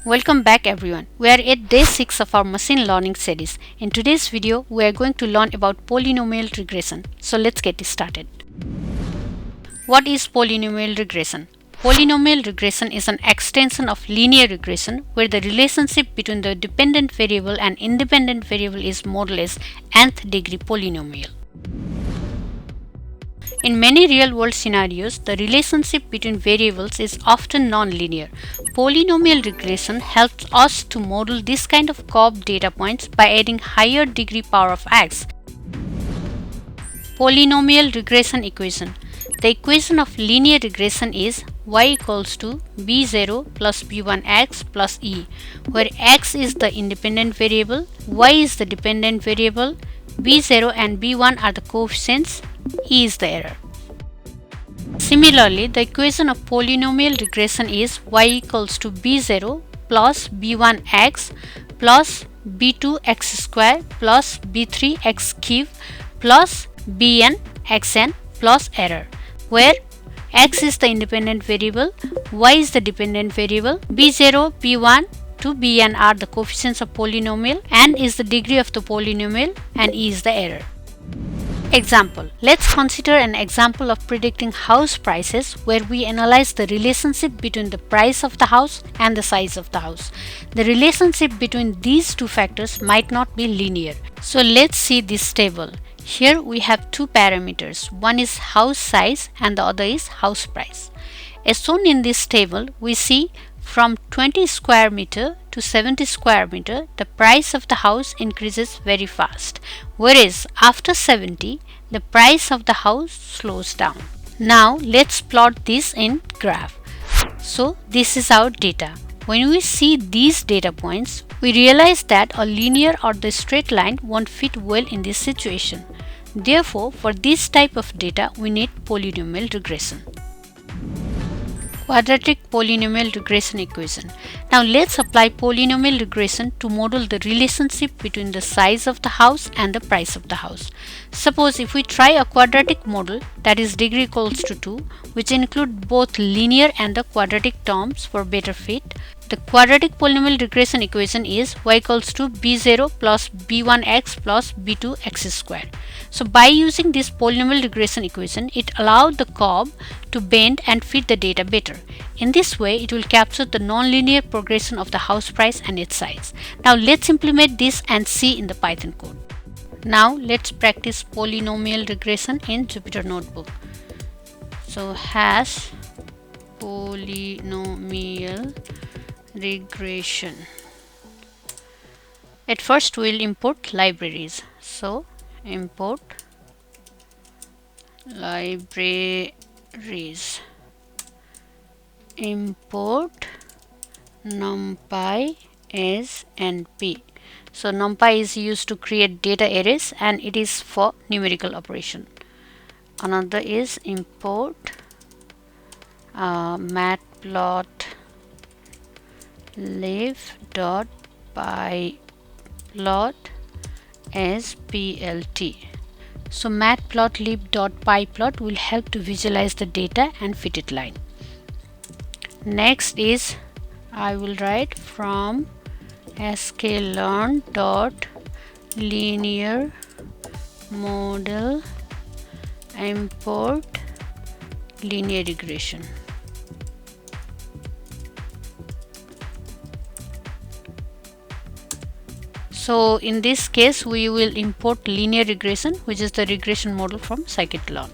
Welcome back everyone. We are at day 6 of our machine learning series. In today's video, we are going to learn about polynomial regression. So let's get started. What is polynomial regression? Polynomial regression is an extension of linear regression where the relationship between the dependent variable and independent variable is more or less nth degree polynomial. In many real-world scenarios, the relationship between variables is often non-linear. Polynomial regression helps us to model this kind of curved data points by adding higher degree power of x. Polynomial regression equation. The equation of linear regression is y equals to b0 plus b1x plus e, where x is the independent variable, y is the dependent variable, b0 and b1 are the coefficients, e is the error. Similarly, the equation of polynomial regression is y equals to b0 plus b1x plus b2x square plus b3x cube plus bn xn plus error, where x is the independent variable, y is the dependent variable, b0, b1 to bn are the coefficients of polynomial, n is the degree of the polynomial, and e is the error. Example. Let's consider an example of predicting house prices where we analyze the relationship between the price of the house and the size of the house. The relationship between these two factors might not be linear. So let's see this table. Here we have two parameters. One is house size and the other is house price. As shown in this table, we see from 20 square meter to 70 square meter, the price of the house increases very fast, whereas after 70, the price of the house slows down. Now let's plot this in graph. So this is our data. When we see these data points, we realize that a linear or the straight line won't fit well in this situation. Therefore, for this type of data, we need polynomial regression. Quadratic polynomial regression equation. Now let's apply polynomial regression to model the relationship between the size of the house and the price of the house. Suppose if we try a quadratic model, that is degree equals to 2, which include both linear and the quadratic terms for better fit. The quadratic polynomial regression equation is y equals to b0 plus b1x plus b2x square. So by using this polynomial regression equation, it allowed the curve to bend and fit the data better. In this way, it will capture the nonlinear progression of the house price and its size. Now let's implement this and see in the Python code. Now let's practice polynomial regression in Jupyter Notebook. So hash polynomial regression. At first we'll import libraries. So import libraries, import numpy as np. So numpy is used to create data arrays and it is for numerical operation. Another is import matplotlib.pyplot as plt. So matplotlib.pyplot will help to visualize the data and fit it line. Next is I will write from sklearn.linear model import linear regression. So in this case, we will import linear regression, which is the regression model from scikit-learn.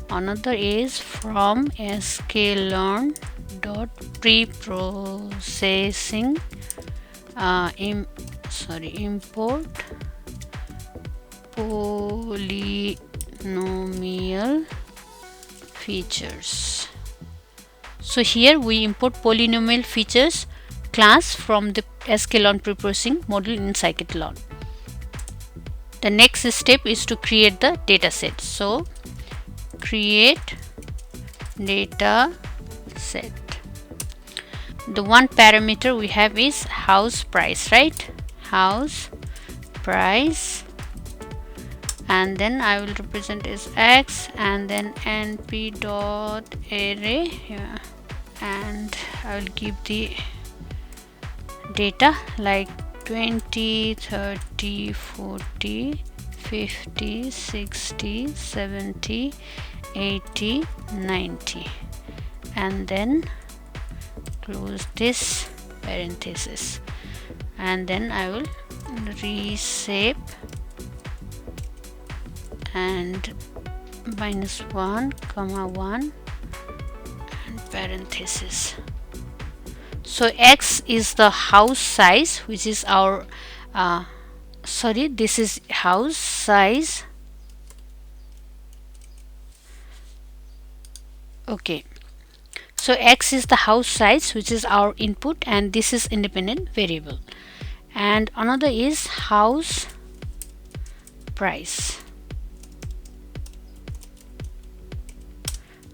Another is from sklearn.preprocessing import polynomial features. So here we import polynomial features class from the sklearn preprocessing model in scikit-learn. The next step is to create the data set. So create data set. The one parameter we have is house price, right? House price, and then I will represent as x, and then np dot array, and I will give the data like 20, 30, 40, 50, 60, 70, 80, 90, and then close this parenthesis, and then I will reshape and -1, -1 and parenthesis. So x is the house size, which is our this is house size. Okay, so x is the house size, which is our input, and this is independent variable. And another is house price,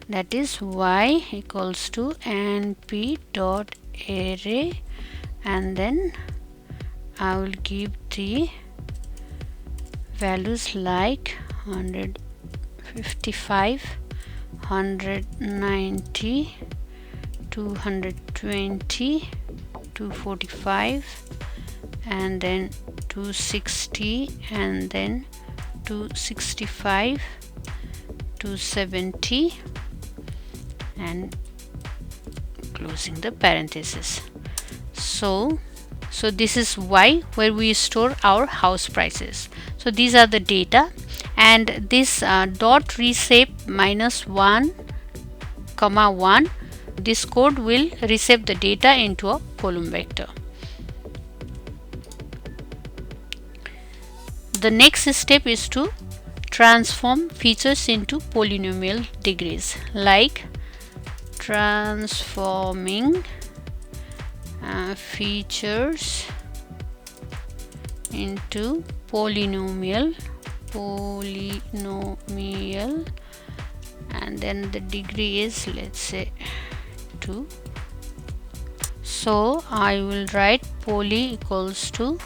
that is y equals to np dot array, and then I will give the values like 155, 190, 220, 245, and then 260, and then 265, 270, and closing the parenthesis. So this is y, where we store our house prices. So these are the data, and this dot reshape -1, 1, this code will reshape the data into a column vector. The next step is to transform features into polynomial degrees, like transforming features into polynomial, and then the degree is, let's say, 2. So I will write poly equals to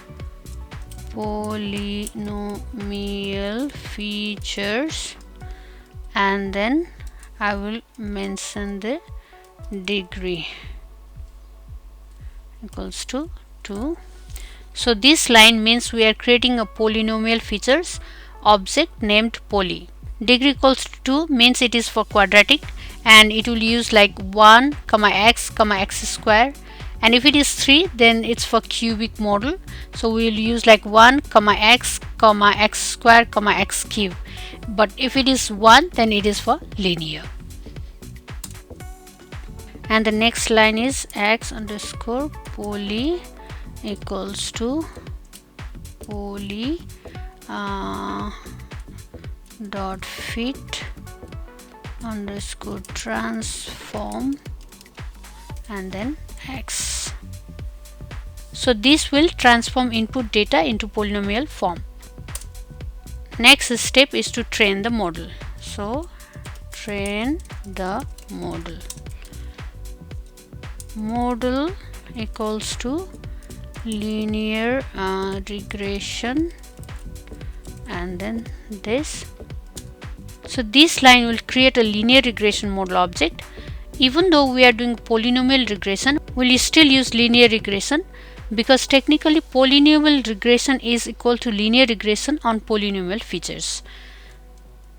polynomial features, and then I will mention the degree equals to 2. So this line means we are creating a polynomial features object named poly. Degree equals to 2 means it is for quadratic, and it will use like 1, x, x square, and if it is 3, then it's for cubic model. So we will use like 1, x, x square, x cube. But if it is 1, then it is for linear. And the next line is x underscore poly equals to poly dot fit underscore transform, and then x. So this will transform input data into polynomial form. Next step is to train the model. So train the model. Model equals to linear regression, and then this. So this line will create a linear regression model object. Even though we are doing polynomial regression, we'll still use linear regression, because technically polynomial regression is equal to linear regression on polynomial features.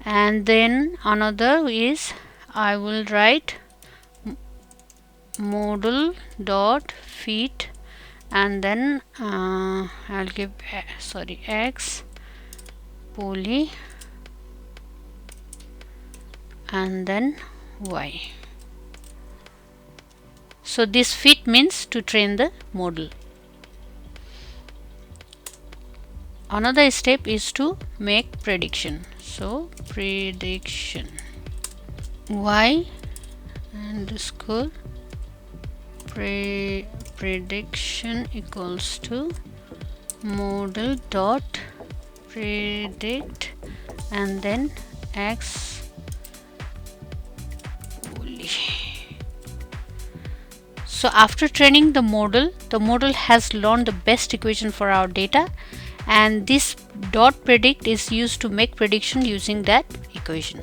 And then another is, I will write model dot fit, and then I'll give x poly, and then y. So this fit means to train the model. Another step is to make prediction. So prediction y underscore prediction equals to model dot predict, and then x poly. So after training the model has learned the best equation for our data, and this dot predict is used to make prediction using that equation.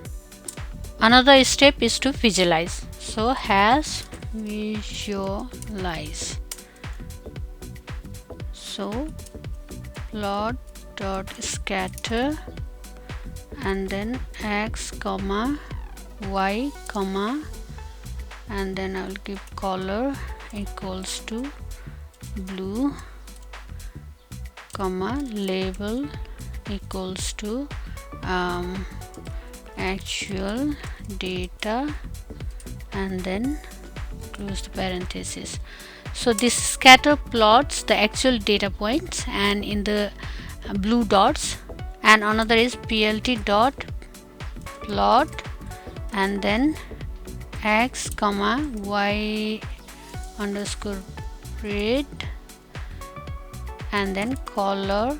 Another step is to visualize. So has visualize. So plot dot scatter and then x comma y comma, and then I will give color equals to blue comma label equals to actual data, and then close the parenthesis. So this scatter plots the actual data points and in the blue dots, and another is plt dot plot and then x comma y underscore red and then color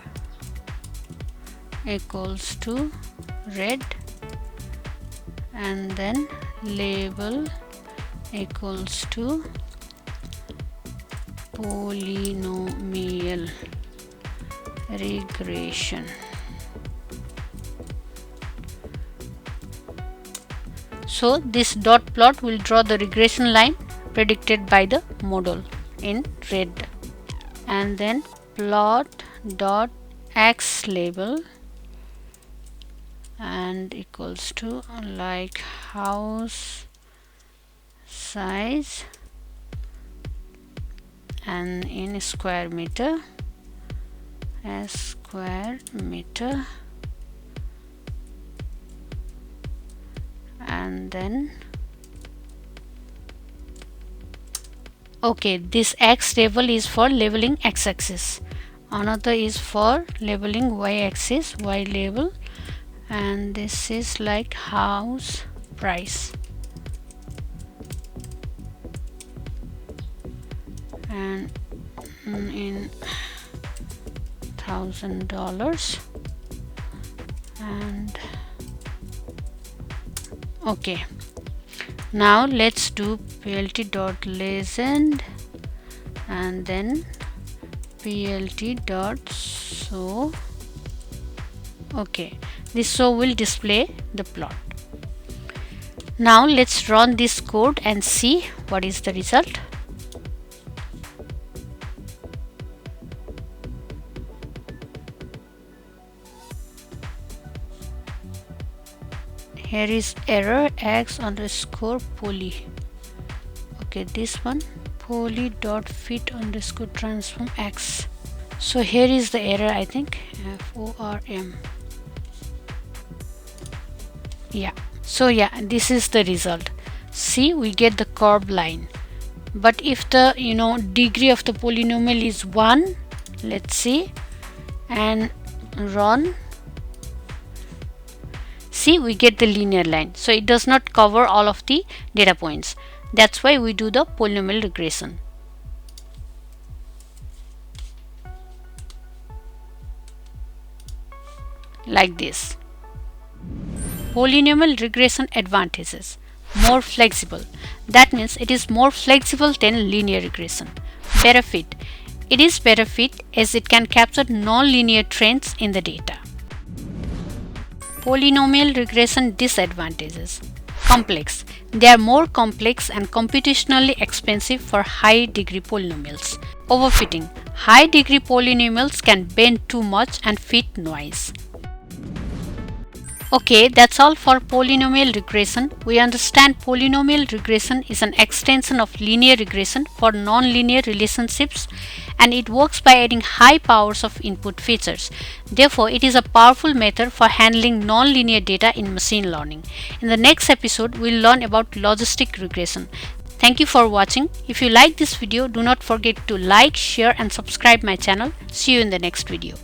equals to red, and then label equals to polynomial regression. So this dot plot will draw the regression line predicted by the model in red, and then plot dot x label and equals to like house size and in square meter, a square meter, and then okay, this x label is for labeling x-axis, another is for labeling y-axis, y label, and this is like house price and in $1,000, and okay, now let's do plt dot legend and then plt dot show. Okay, this show will display the plot. Now let's run this code and see what is the result. Here is error x underscore poly. Okay, this one poly dot fit underscore transform x. So here is the error, I think form. Yeah, so yeah, this is the result. See, we get the curved line, but if the degree of the polynomial is 1, let's see and run, see, we get the linear line. So it does not cover all of the data points. That's why we do the polynomial regression. Like this. Polynomial regression advantages: more flexible. That means it is more flexible than linear regression. Better fit. It is better fit as it can capture non-linear trends in the data. Polynomial regression disadvantages: complex. They are more complex and computationally expensive for high-degree polynomials. Overfitting. High-degree polynomials can bend too much and fit noise. Okay, that's all for polynomial regression. We understand polynomial regression is an extension of linear regression for non-linear relationships, and it works by adding high powers of input features. Therefore, it is a powerful method for handling non-linear data in machine learning. In the next episode, we'll learn about logistic regression. Thank you for watching. If you like this video, do not forget to like, share and subscribe my channel. See you in the next video.